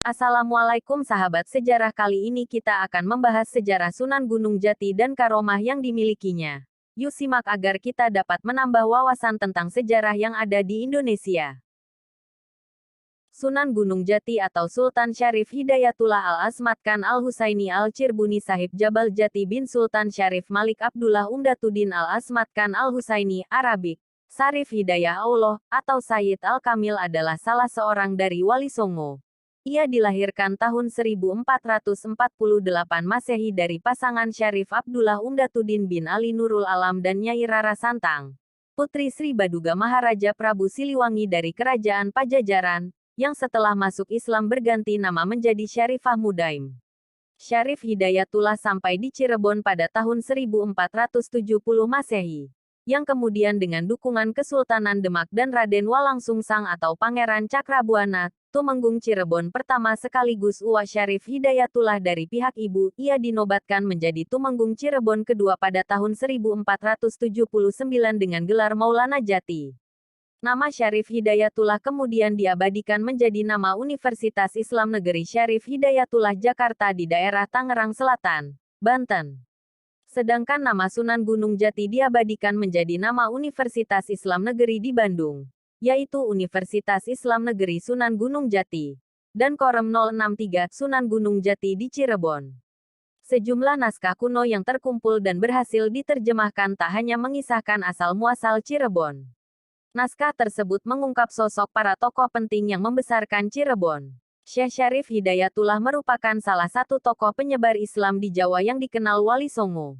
Assalamualaikum sahabat sejarah, kali ini kita akan membahas sejarah Sunan Gunung Jati dan karomah yang dimilikinya. Yuk simak agar kita dapat menambah wawasan tentang sejarah yang ada di Indonesia. Sunan Gunung Jati atau Sultan Syarif Hidayatullah Al-Asmat Khan Al-Husaini Al-Cirbuni Sahib Jabal Jati bin Sultan Syarif Malik Abdullah Umdatuddin Al-Asmat Khan Al-Husaini, Arabik, Sarif Hidayah Allah, atau Sayyid Al-Kamil adalah salah seorang dari Wali Songo. Ia dilahirkan tahun 1448 Masehi dari pasangan Syarif Abdullah Umdatuddin bin Ali Nurul Alam dan Nyai Rara Santang, putri Sri Baduga Maharaja Prabu Siliwangi dari Kerajaan Pajajaran, yang setelah masuk Islam berganti nama menjadi Syarifah Mudaim. Syarif Hidayatullah sampai di Cirebon pada tahun 1470 Masehi, yang kemudian dengan dukungan Kesultanan Demak dan Raden Walang Sungsang atau Pangeran Cakrabuana, Tumenggung Cirebon pertama sekaligus Uwa Syarif Hidayatullah dari pihak ibu, ia dinobatkan menjadi Tumenggung Cirebon kedua pada tahun 1479 dengan gelar Maulana Jati. Nama Syarif Hidayatullah kemudian diabadikan menjadi nama Universitas Islam Negeri Syarif Hidayatullah Jakarta di daerah Tangerang Selatan, Banten. Sedangkan nama Sunan Gunung Jati diabadikan menjadi nama Universitas Islam Negeri di Bandung, yaitu Universitas Islam Negeri Sunan Gunung Jati, dan Korem 063 Sunan Gunung Jati di Cirebon. Sejumlah naskah kuno yang terkumpul dan berhasil diterjemahkan tak hanya mengisahkan asal-muasal Cirebon. Naskah tersebut mengungkap sosok para tokoh penting yang membesarkan Cirebon. Syekh Syarif Hidayatullah merupakan salah satu tokoh penyebar Islam di Jawa yang dikenal Wali Songo,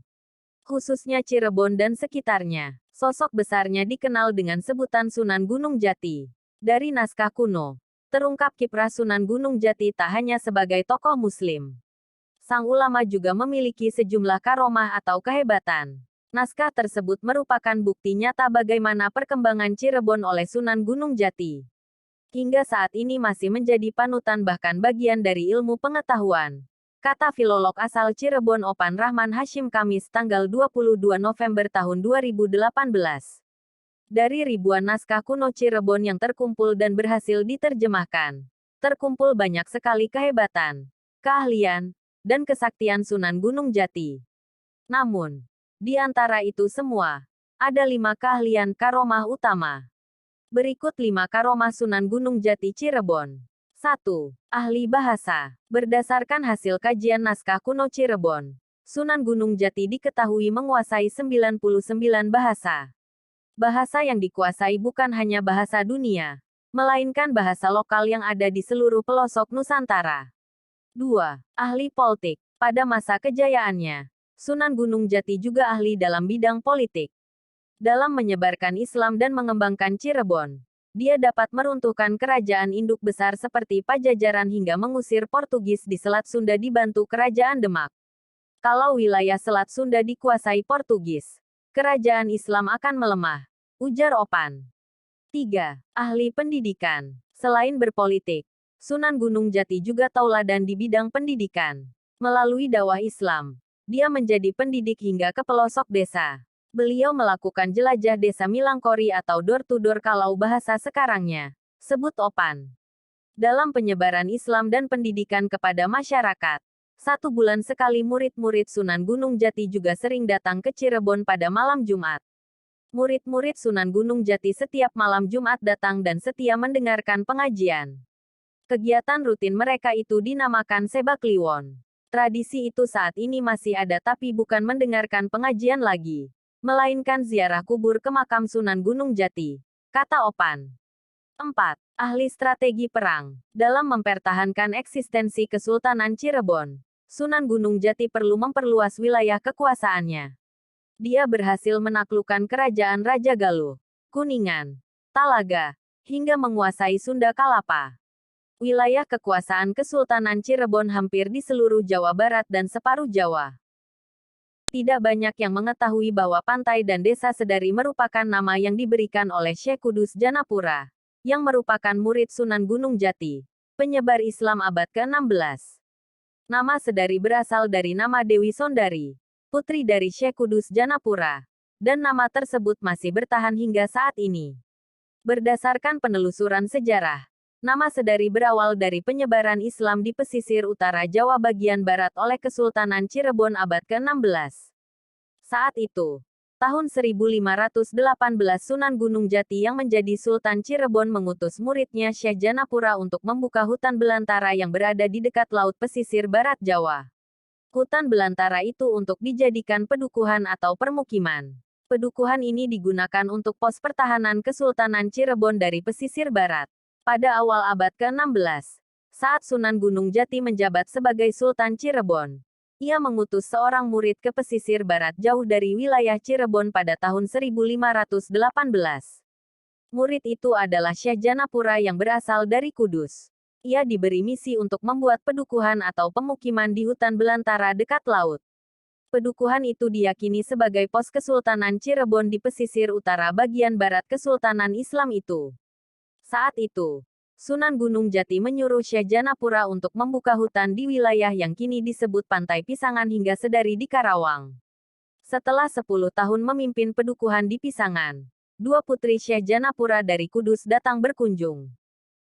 khususnya Cirebon dan sekitarnya. Sosok besarnya dikenal dengan sebutan Sunan Gunung Jati. Dari naskah kuno, terungkap kiprah Sunan Gunung Jati tak hanya sebagai tokoh Muslim. Sang ulama juga memiliki sejumlah karomah atau kehebatan. Naskah tersebut merupakan bukti nyata bagaimana perkembangan Cirebon oleh Sunan Gunung Jati. Hingga saat ini masih menjadi panutan bahkan bagian dari ilmu pengetahuan. Kata filolog asal Cirebon Opan Rahman Hashim Kamis tanggal 22 November tahun 2018. Dari ribuan naskah kuno Cirebon yang terkumpul dan berhasil diterjemahkan, terkumpul banyak sekali kehebatan, keahlian, dan kesaktian Sunan Gunung Jati. Namun, di antara itu semua, ada 5 keahlian karomah utama. Berikut 5 karomah Sunan Gunung Jati Cirebon. 1. Ahli bahasa. Berdasarkan hasil kajian naskah kuno Cirebon, Sunan Gunung Jati diketahui menguasai 99 bahasa. Bahasa yang dikuasai bukan hanya bahasa dunia, melainkan bahasa lokal yang ada di seluruh pelosok Nusantara. 2. Ahli politik. Pada masa kejayaannya, Sunan Gunung Jati juga ahli dalam bidang politik. Dalam menyebarkan Islam dan mengembangkan Cirebon, dia dapat meruntuhkan kerajaan induk besar seperti Pajajaran hingga mengusir Portugis di Selat Sunda dibantu Kerajaan Demak. Kalau wilayah Selat Sunda dikuasai Portugis, kerajaan Islam akan melemah, ujar Opan. 3. Ahli pendidikan. Selain berpolitik, Sunan Gunung Jati juga tauladan di bidang pendidikan. Melalui dakwah Islam, dia menjadi pendidik hingga ke pelosok desa. Beliau melakukan jelajah desa Milangkori atau door-to-door kalau bahasa sekarangnya, sebut Opan. Dalam penyebaran Islam dan pendidikan kepada masyarakat, 1 bulan sekali murid-murid Sunan Gunung Jati juga sering datang ke Cirebon pada malam Jumat. Murid-murid Sunan Gunung Jati setiap malam Jumat datang dan setia mendengarkan pengajian. Kegiatan rutin mereka itu dinamakan Sebak Kliwon. Tradisi itu saat ini masih ada tapi bukan mendengarkan pengajian lagi, melainkan ziarah kubur ke makam Sunan Gunung Jati, kata Opan. 4. Ahli strategi perang. Dalam mempertahankan eksistensi Kesultanan Cirebon, Sunan Gunung Jati perlu memperluas wilayah kekuasaannya. Dia berhasil menaklukkan kerajaan Raja Galuh, Kuningan, Talaga, hingga menguasai Sunda Kalapa. Wilayah kekuasaan Kesultanan Cirebon hampir di seluruh Jawa Barat dan separuh Jawa. Tidak banyak yang mengetahui bahwa pantai dan desa Sedari merupakan nama yang diberikan oleh Syekh Kudus Janapura, yang merupakan murid Sunan Gunung Jati, penyebar Islam abad ke-16. Nama Sedari berasal dari nama Dewi Sondari, putri dari Syekh Kudus Janapura, dan nama tersebut masih bertahan hingga saat ini. Berdasarkan penelusuran sejarah, nama Sedari berawal dari penyebaran Islam di pesisir utara Jawa bagian barat oleh Kesultanan Cirebon abad ke-16. Saat itu, tahun 1518 Sunan Gunung Jati yang menjadi Sultan Cirebon mengutus muridnya Syekh Janapura untuk membuka hutan belantara yang berada di dekat laut pesisir barat Jawa. Hutan belantara itu untuk dijadikan pedukuhan atau permukiman. Pedukuhan ini digunakan untuk pos pertahanan Kesultanan Cirebon dari pesisir barat. Pada awal abad ke-16, saat Sunan Gunung Jati menjabat sebagai Sultan Cirebon, ia mengutus seorang murid ke pesisir barat jauh dari wilayah Cirebon pada tahun 1518. Murid itu adalah Syekh Janapura yang berasal dari Kudus. Ia diberi misi untuk membuat pedukuhan atau pemukiman di hutan belantara dekat laut. Pedukuhan itu diyakini sebagai pos Kesultanan Cirebon di pesisir utara bagian barat Kesultanan Islam itu. Saat itu, Sunan Gunung Jati menyuruh Syekh Janapura untuk membuka hutan di wilayah yang kini disebut Pantai Pisangan hingga Sedari di Karawang. Setelah 10 tahun memimpin pedukuhan di Pisangan, dua putri Syekh Janapura dari Kudus datang berkunjung.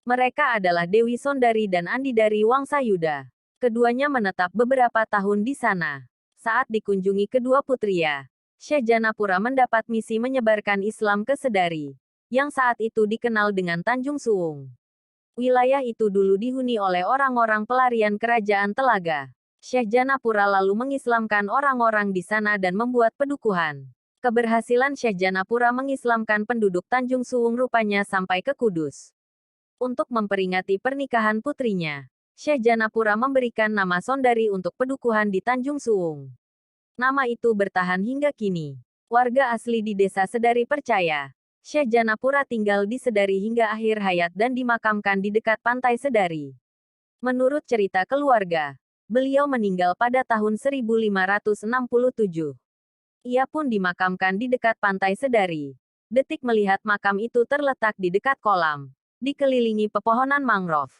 Mereka adalah Dewi Sondari dan Andi dari Wangsayuda. Keduanya menetap beberapa tahun di sana. Saat dikunjungi kedua putria, Syekh Janapura mendapat misi menyebarkan Islam ke Sedari, yang saat itu dikenal dengan Tanjung Suwung. Wilayah itu dulu dihuni oleh orang-orang pelarian kerajaan Telaga. Syekh Janapura lalu mengislamkan orang-orang di sana dan membuat pedukuhan. Keberhasilan Syekh Janapura mengislamkan penduduk Tanjung Suwung rupanya sampai ke Kudus. Untuk memperingati pernikahan putrinya, Syekh Janapura memberikan nama Sondari untuk pedukuhan di Tanjung Suwung. Nama itu bertahan hingga kini. Warga asli di desa Sedari percaya, Syekh Janapura tinggal di Sedari hingga akhir hayat dan dimakamkan di dekat pantai Sedari. Menurut cerita keluarga, beliau meninggal pada tahun 1567. Ia pun dimakamkan di dekat pantai Sedari. Detik melihat makam itu terletak di dekat kolam, dikelilingi pepohonan mangrove.